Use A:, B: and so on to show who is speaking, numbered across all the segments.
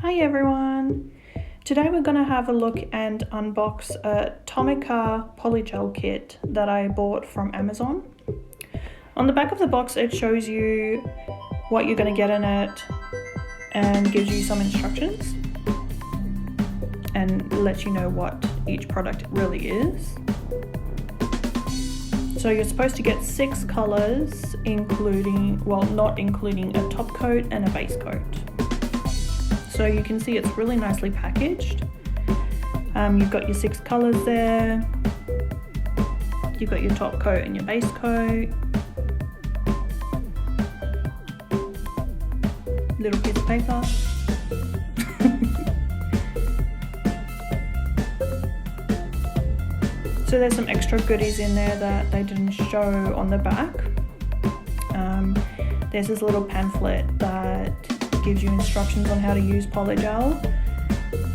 A: Hi everyone! Today we're going to have a look and unbox a TOMMICA polygel kit that I bought from Amazon. On the back of the box it shows you what you're going to get in it and gives you some instructions and lets you know what each product really is. So you're supposed to get 6 colours not including a top coat and a base coat. So you can see it's really nicely packaged. You've got your 6 colours there. You've got your top coat and your base coat. Little piece of paper. So there's some extra goodies in there that they didn't show on the back. There's this little pamphlet that gives you instructions on how to use polygel,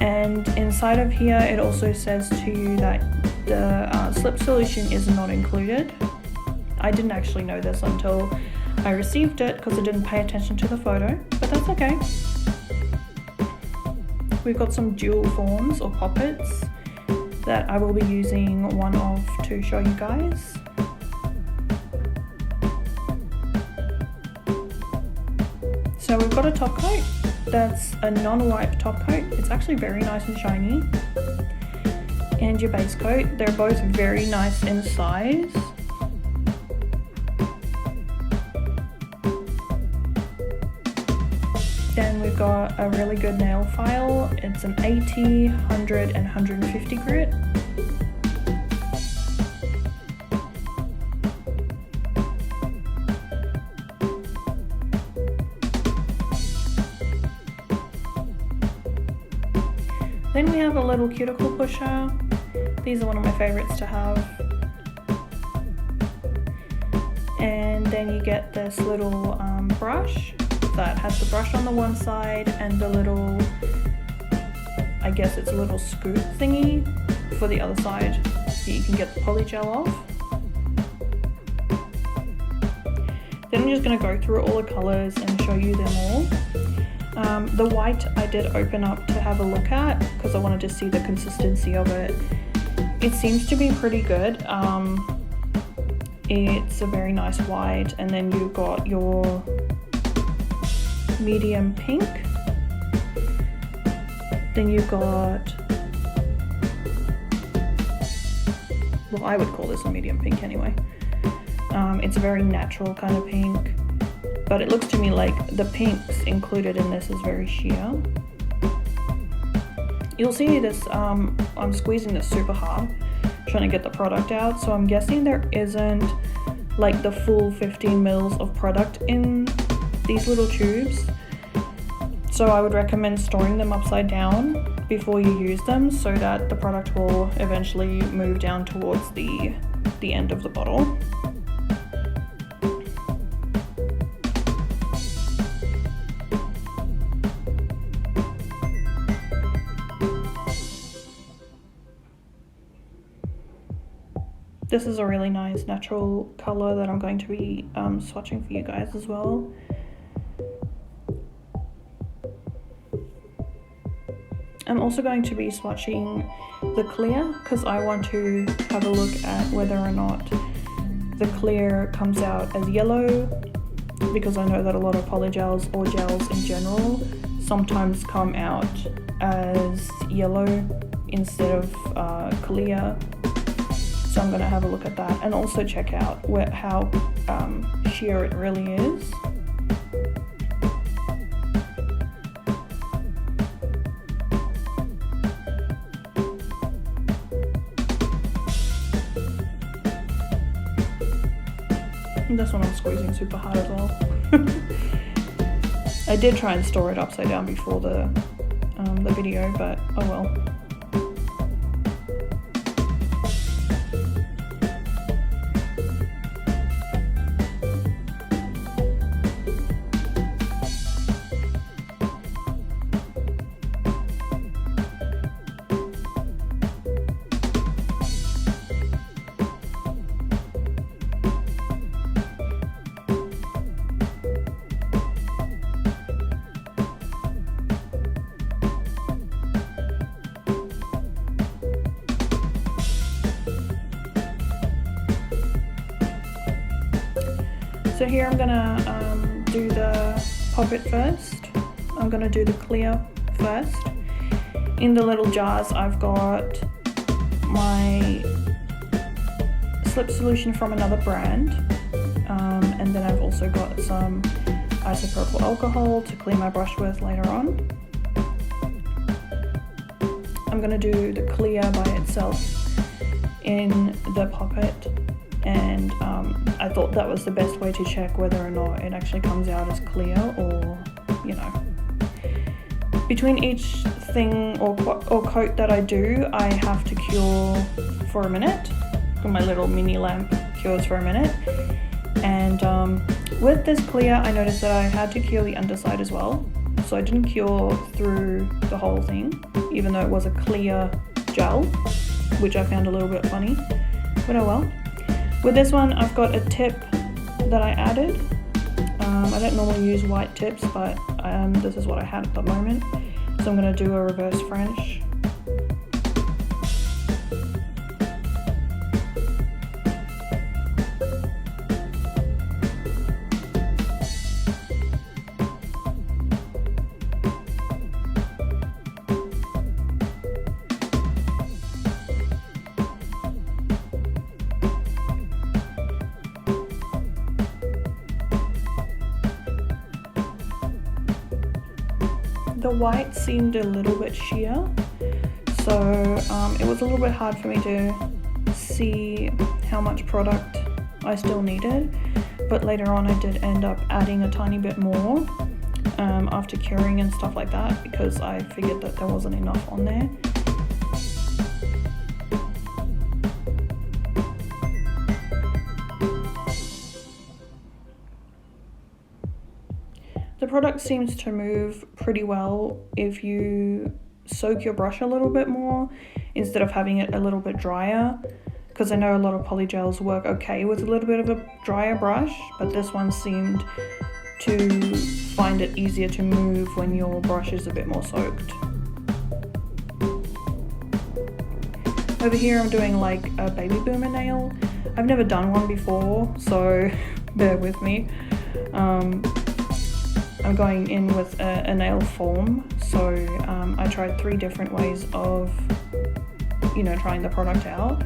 A: and inside of here it also says to you that the slip solution is not included. I didn't actually know this until I received it because I didn't pay attention to the photo, but that's okay. We've got some dual forms or poppets that I will be using one of to show you guys. So we've got a top coat that's a non-wipe top coat. It's actually very nice and shiny. And your base coat, they're both very nice in size. Then we've got a really good nail file. It's an 80, 100 and 150 grit. Then we have a little cuticle pusher. These are one of my favorites to have. And then you get this little brush that has the brush on the one side and the little, I guess it's a little scoop thingy for the other side that you can get the polygel off. Then I'm just going to go through all the colours and show you them all. The white I did open up to have a look at because I wanted to see the consistency of it. It seems to be pretty good. It's a very nice white, and then you've got your medium pink. Then you've got, well, I would call this a medium pink anyway. It's a very natural kind of pink. But it looks to me like the pinks included in this is very sheer. You'll see this, I'm squeezing this super hard, trying to get the product out. So I'm guessing there isn't like the full 15 mils of product in these little tubes. So I would recommend storing them upside down before you use them so that the product will eventually move down towards the end of the bottle. This is a really nice natural colour that I'm going to be swatching for you guys as well. I'm also going to be swatching the clear because I want to have a look at whether or not the clear comes out as yellow, because I know that a lot of polygels or gels in general sometimes come out as yellow instead of clear. So I'm going to have a look at that and also check out how sheer it really is. And this one I'm squeezing super hard as well. I did try and store it upside down before the video, but oh well. So here I'm gonna do the Pop-It first. I'm gonna do the clear first. In the little jars I've got my slip solution from another brand, and then I've also got some isopropyl alcohol to clean my brush with later on. I'm gonna do the clear by itself in the Pop-It, and I thought that was the best way to check whether or not it actually comes out as clear, or you know. Between each thing or coat that I do, I have to cure for a minute. My little mini lamp cures for a minute. And with this clear, I noticed that I had to cure the underside as well. So I didn't cure through the whole thing, even though it was a clear gel, which I found a little bit funny, but oh well. With this one, I've got a tip that I added. I don't normally use white tips, but this is what I had at the moment. So I'm going to do a reverse French. The white seemed a little bit sheer, so it was a little bit hard for me to see how much product I still needed, but later on I did end up adding a tiny bit more after curing and stuff like that, because I figured that there wasn't enough on there. The product seems to move pretty well if you soak your brush a little bit more instead of having it a little bit drier, because I know a lot of polygels work okay with a little bit of a drier brush, but this one seemed to find it easier to move when your brush is a bit more soaked. Over here I'm doing like a baby boomer nail. I've never done one before, so bear with me. I'm going in with a nail form, so I tried 3 different ways of, you know, trying the product out,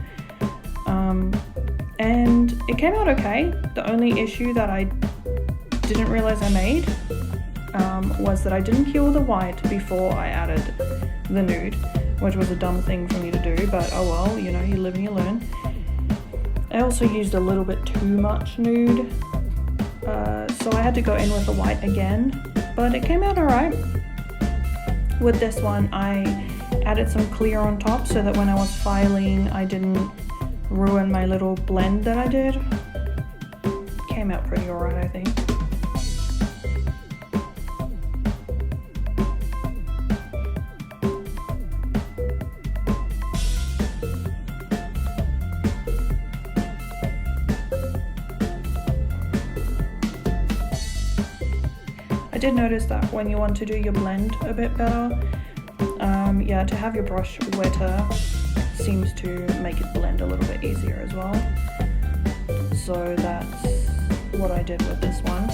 A: and it came out okay. The only issue that I didn't realize I made was that I didn't cure the white before I added the nude, which was a dumb thing for me to do, but oh well, you know, you live and you learn. I also used a little bit too much nude, so I had to go in with the white again, but it came out alright. With this one, I added some clear on top so that when I was filing, I didn't ruin my little blend that I did. Came out pretty alright, I think. I did notice that when you want to do your blend a bit better, yeah, to have your brush wetter seems to make it blend a little bit easier as well. So that's what I did with this one.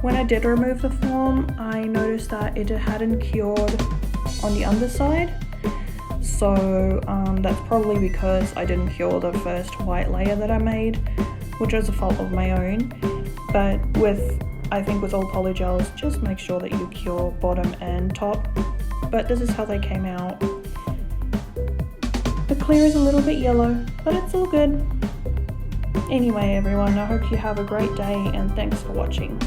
A: When I did remove the foam, I noticed that it hadn't cured on the underside. So that's probably because I didn't cure the first white layer that I made, which was a fault of my own. But I think with all polygels, just make sure that you cure bottom and top. But this is how they came out. The clear is a little bit yellow, but it's all good. Anyway everyone, I hope you have a great day and thanks for watching.